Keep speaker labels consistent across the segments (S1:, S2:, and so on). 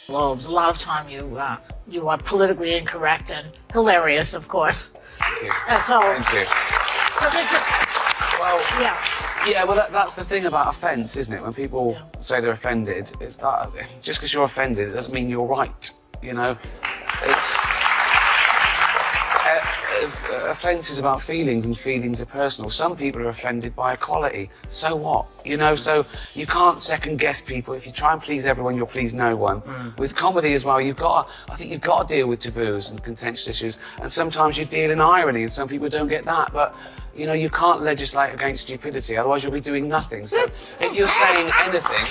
S1: Globes. A lot of time you are politically incorrect and hilarious, of course.
S2: Thank you.
S1: Thank
S2: you.
S1: So this is,
S2: well,
S1: yeah.
S2: Well, that's the thing about offence, isn't it? When people say they're offended, it's that just because you're offended, it doesn't mean you're right. You know, it's offence is about feelings, and feelings are personal. Some people are offended by equality. So what? You know, so you can't second guess people. If you try and please everyone, you'll please no one. With comedy as well, I think you've got to deal with taboos and contentious issues, and sometimes you deal in irony, and some people don't get that. But you know, you can't legislate against stupidity, otherwise you'll be doing nothing. So if you're saying anything.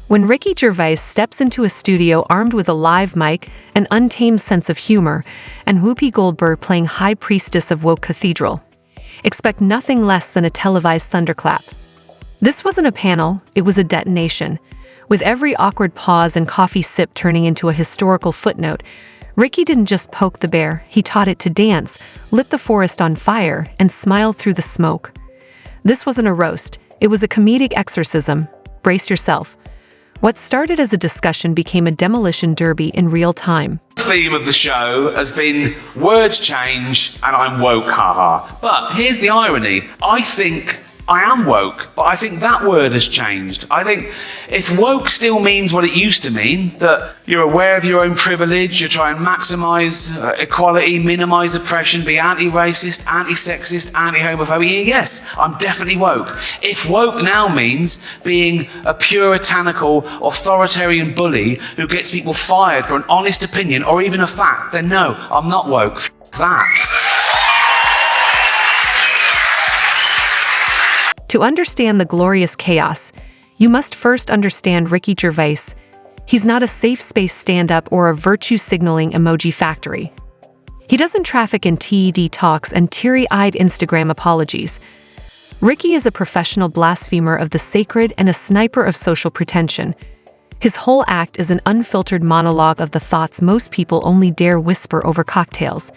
S3: When Ricky Gervais steps into a studio armed with a live mic, an untamed sense of humor, and Whoopi Goldberg playing High Priestess of Woke Cathedral, expect nothing less than a televised thunderclap. This wasn't a panel, it was a detonation. With every awkward pause and coffee sip turning into a historical footnote, Ricky didn't just poke the bear, he taught it to dance, lit the forest on fire, and smiled through the smoke. This wasn't a roast, it was a comedic exorcism. Brace yourself. What started as a discussion became a demolition derby in real time.
S2: The theme of the show has been words change and I'm woke, haha. But here's the irony. I think I am woke, but I think that word has changed. I think if woke still means what it used to mean, that you're aware of your own privilege, you try and maximise equality, minimise oppression, be anti-racist, anti-sexist, anti-homophobic, yes, I'm definitely woke. If woke now means being a puritanical, authoritarian bully who gets people fired for an honest opinion or even a fact, then no, I'm not woke. F*** that.
S3: To understand the glorious chaos, you must first understand Ricky Gervais. He's not a safe space stand-up or a virtue-signaling emoji factory. He doesn't traffic in TED talks and teary-eyed Instagram apologies. Ricky is a professional blasphemer of the sacred and a sniper of social pretension. His whole act is an unfiltered monologue of the thoughts most people only dare whisper over cocktails.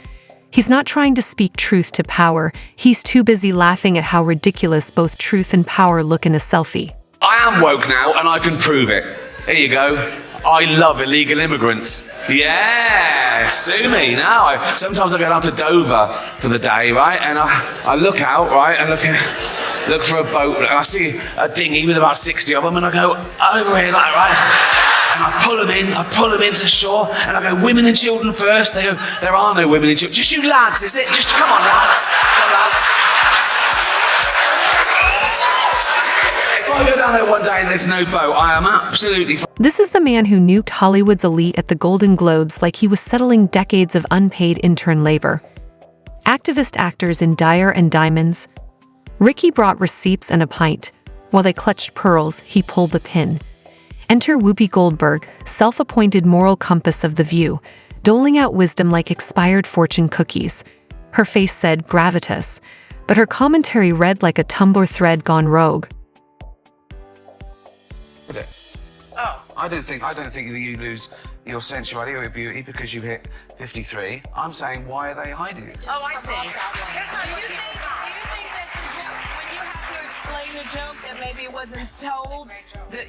S3: He's not trying to speak truth to power, he's too busy laughing at how ridiculous both truth and power look in a selfie.
S2: I am woke now and I can prove it. Here you go. I love illegal immigrants. Yeah, sue me now. Sometimes I go down to Dover for the day, right? And I look out, right, and look for a boat, and I see a dinghy with about 60 of them, and I go over here, like, right? And I pull them into shore, and I go, women and children first. They go, there are no women and children. Just you lads, is it? Just come on, lads. Come on, lads. If I go down there one day and there's no boat, I am absolutely...
S3: This is the man who nuked Hollywood's elite at the Golden Globes like he was settling decades of unpaid intern labor. Activist actors in Dyer and Diamonds. Ricky brought receipts and a pint. While they clutched pearls, he pulled the pin. Enter Whoopi Goldberg, self-appointed moral compass of The View, doling out wisdom like expired fortune cookies. Her face said gravitas, but her commentary read like a Tumblr thread gone rogue.
S2: Oh, I don't think that you lose your sensuality or your beauty because you hit 53. I'm saying, why are they hiding it?
S1: Oh, I see. Do you think that when you have to explain a joke that maybe it wasn't told, that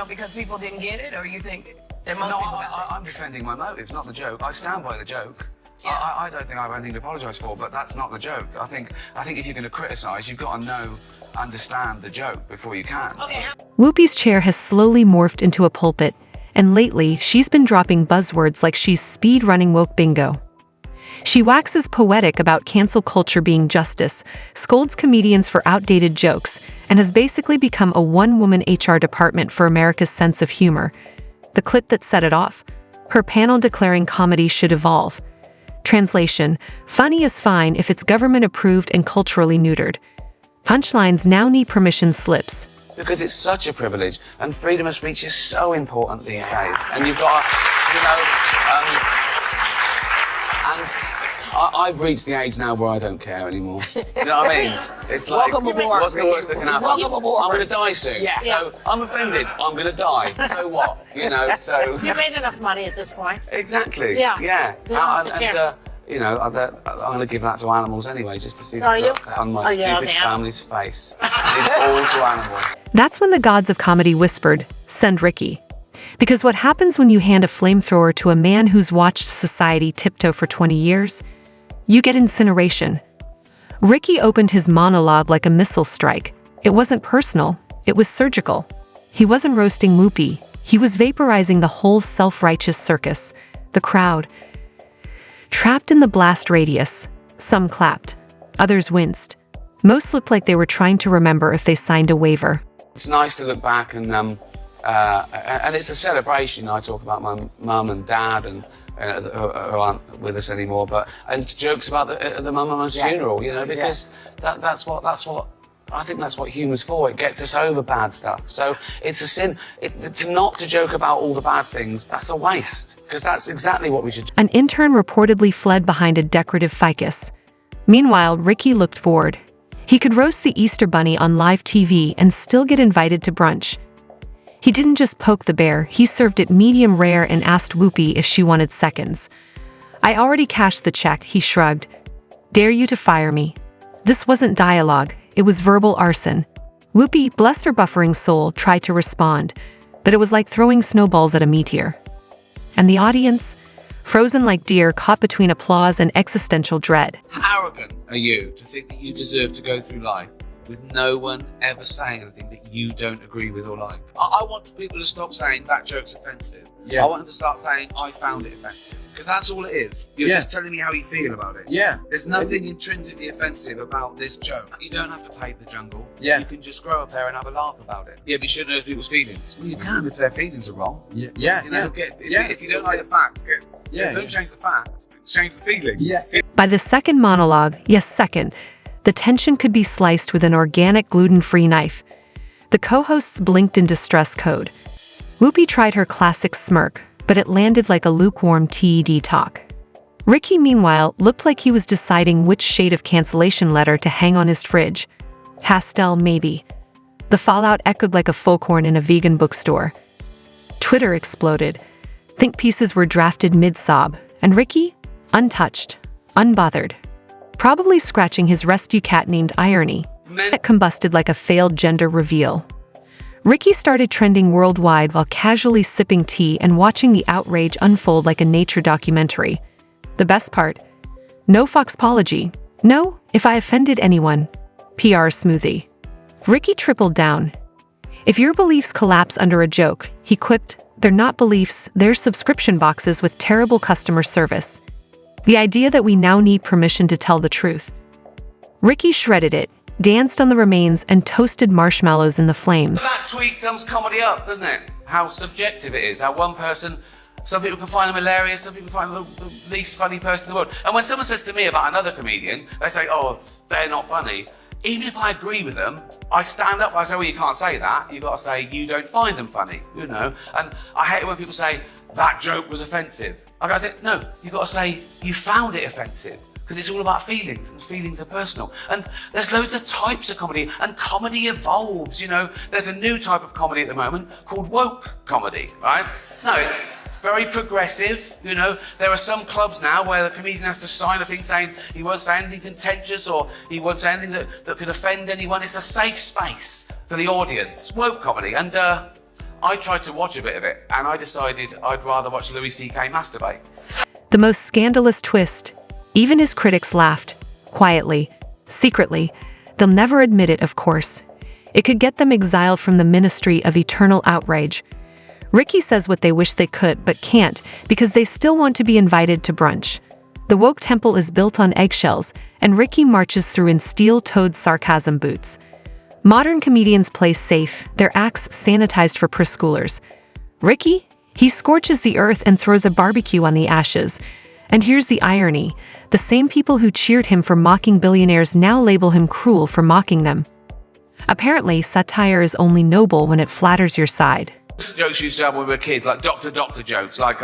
S1: because people didn't get it, or you think that most people got it?
S2: I'm defending my motives, not the joke. I stand by the joke.
S1: Yeah.
S2: I don't think I have anything to apologise for, but that's not the joke. I think if you're going to criticise, you've got to understand the joke before you can.
S1: Okay.
S3: Whoopi's chair has slowly morphed into a pulpit, and lately she's been dropping buzzwords like she's speed-running woke bingo. She waxes poetic about cancel culture being justice, scolds comedians for outdated jokes, and has basically become a one-woman HR department for America's sense of humor. The clip that set it off? Her panel declaring comedy should evolve. Translation: funny is fine if it's government-approved and culturally neutered. Punchlines now need permission slips.
S2: Because it's such a privilege, and freedom of speech is so important these days. And you've got to, I've reached the age now where I don't care anymore. You know what I mean? It's like,
S1: Welcome aboard.
S2: what's the worst that can happen?
S1: Welcome aboard.
S2: I'm going to die soon.
S1: Yeah.
S2: So I'm offended. I'm going to die. So what? So...
S1: You made enough money at this point.
S2: Exactly.
S1: Yeah.
S2: Yeah.
S1: Yeah,
S2: I'm going to give that to animals anyway, just to see the
S1: Are you?
S2: look on my
S1: Yeah,
S2: stupid
S1: damn.
S2: family's face. It's all to animals.
S3: That's when the gods of comedy whispered, "Send Ricky." Because what happens when you hand a flamethrower to a man who's watched society tiptoe for 20 years? You get incineration. Ricky opened his monologue like a missile strike. It wasn't personal, it was surgical. He wasn't roasting Whoopi, he was vaporizing the whole self-righteous circus, the crowd. Trapped in the blast radius, some clapped, others winced. Most looked like they were trying to remember if they signed a waiver.
S2: It's nice to look back and it's a celebration. I talk about my mum and dad and who aren't with us anymore, and jokes about the mum and mum's funeral, you know, because that's what I think that's what humour's for. It gets us over bad stuff. So it's a sin not to joke about all the bad things. That's a waste, because that's exactly what we should do.
S3: An intern reportedly fled behind a decorative ficus. Meanwhile, Ricky looked bored. He could roast the Easter Bunny on live TV and still get invited to brunch. He didn't just poke the bear, he served it medium rare and asked Whoopi if she wanted seconds. I already cashed the check, he shrugged. Dare you to fire me? This wasn't dialogue, it was verbal arson. Whoopi, bless her buffering soul, tried to respond, but it was like throwing snowballs at a meteor. And the audience? Frozen like deer caught between applause and existential dread.
S2: How arrogant are you to think that you deserve to go through life with no one ever saying anything that you don't agree with or like? I want people to stop saying that joke's offensive. I want them to start saying I found it offensive, because that's all it is. You're just telling me how you feel about it. There's nothing intrinsically offensive about this joke. You don't have to pave the jungle. You can just grow up there and have a laugh about it. But you shouldn't hurt people's feelings. Well, you can if their feelings are wrong. If you don't like the facts, don't change the facts, change the feelings.
S3: By the second monologue, the tension could be sliced with an organic gluten-free knife. The co-hosts blinked in distress code. Whoopi tried her classic smirk, but it landed like a lukewarm TED talk. Ricky, meanwhile, looked like he was deciding which shade of cancellation letter to hang on his fridge. Pastel, maybe. The fallout echoed like a foghorn in a vegan bookstore. Twitter exploded. Think pieces were drafted mid-sob, and Ricky? Untouched, unbothered. Probably scratching his rescue cat named Irony. It combusted like a failed gender reveal. Ricky started trending worldwide while casually sipping tea and watching the outrage unfold like a nature documentary. The best part? No foxpology. No, if I offended anyone. PR smoothie. Ricky tripled down. If your beliefs collapse under a joke, he quipped, they're not beliefs, they're subscription boxes with terrible customer service. The idea that we now need permission to tell the truth. Ricky shredded it, danced on the remains, and toasted marshmallows in the flames.
S2: That tweet sums comedy up, doesn't it? How subjective it is. How one person, some people can find them hilarious, some people find them the least funny person in the world. And when someone says to me about another comedian, they say, oh, they're not funny. Even if I agree with them, I stand up and I say, well, you can't say that. You've got to say, you don't find them funny, you know? And I hate it when people say, that joke was offensive. I gotta say, no, you've got to say, you found it offensive. Because it's all about feelings, and feelings are personal. And there's loads of types of comedy, and comedy evolves, you know. There's a new type of comedy at the moment called woke comedy, right? No, it's very progressive, you know. There are some clubs now where the comedian has to sign a thing saying he won't say anything contentious or he won't say anything that could offend anyone. It's a safe space for the audience. Woke comedy. And I tried to watch a bit of it, and I decided I'd rather watch Louis C.K. masturbate.
S3: The most scandalous twist. Even his critics laughed. Quietly. Secretly. They'll never admit it, of course. It could get them exiled from the ministry of eternal outrage. Ricky says what they wish they could, but can't, because they still want to be invited to brunch. The woke temple is built on eggshells, and Ricky marches through in steel-toed sarcasm boots. Modern comedians play safe, their acts sanitized for preschoolers. Ricky? He scorches the earth and throws a barbecue on the ashes. And here's the irony. The same people who cheered him for mocking billionaires now label him cruel for mocking them. Apparently, satire is only noble when it flatters your side.
S2: Jokes we used to have when we were kids, like doctor jokes, like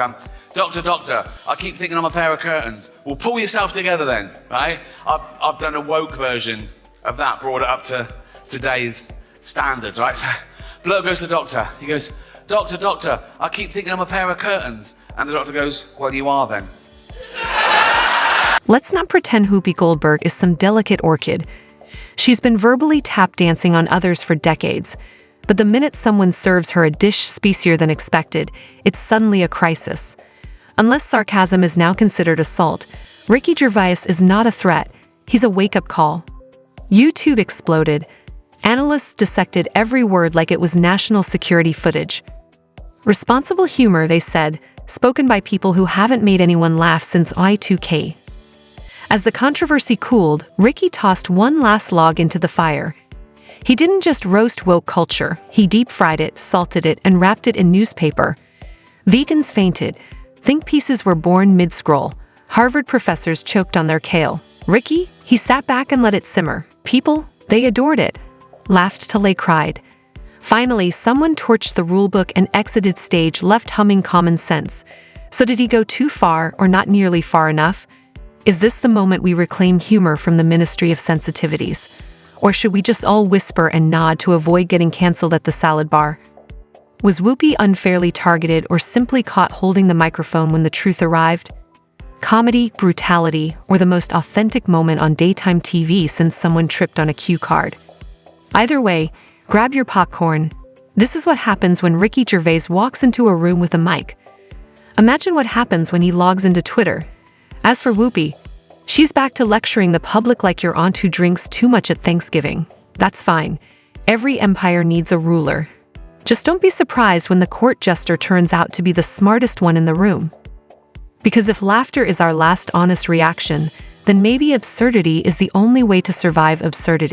S2: doctor, I keep thinking I'm a pair of curtains. Well, pull yourself together then, right? I've done a woke version of that, brought it up to today's standards, right? So, bloke goes to the doctor. He goes, doctor, I keep thinking I'm a pair of curtains. And the doctor goes, well, you are then.
S3: Let's not pretend Whoopi Goldberg is some delicate orchid. She's been verbally tap dancing on others for decades. But the minute someone serves her a dish spicier than expected, it's suddenly a crisis. Unless sarcasm is now considered assault, Ricky Gervais is not a threat, he's a wake-up call. YouTube exploded. Analysts dissected every word like it was national security footage. Responsible humor, they said, spoken by people who haven't made anyone laugh since Y2K. As the controversy cooled, Ricky tossed one last log into the fire. He didn't just roast woke culture, he deep-fried it, salted it, and wrapped it in newspaper. Vegans fainted. Think pieces were born mid-scroll. Harvard professors choked on their kale. Ricky, he sat back and let it simmer. People, they adored it. Laughed till they cried. Finally, someone torched the rulebook and exited stage, left humming common sense. So did he go too far or not nearly far enough? Is this the moment we reclaim humor from the Ministry of Sensitivities? Or should we just all whisper and nod to avoid getting canceled at the salad bar? Was Whoopi unfairly targeted or simply caught holding the microphone when the truth arrived? Comedy, brutality, or the most authentic moment on daytime TV since someone tripped on a cue card? Either way, grab your popcorn. This is what happens when Ricky Gervais walks into a room with a mic. Imagine what happens when he logs into Twitter. As for Whoopi, she's back to lecturing the public like your aunt who drinks too much at Thanksgiving. That's fine. Every empire needs a ruler. Just don't be surprised when the court jester turns out to be the smartest one in the room. Because if laughter is our last honest reaction, then maybe absurdity is the only way to survive absurdity.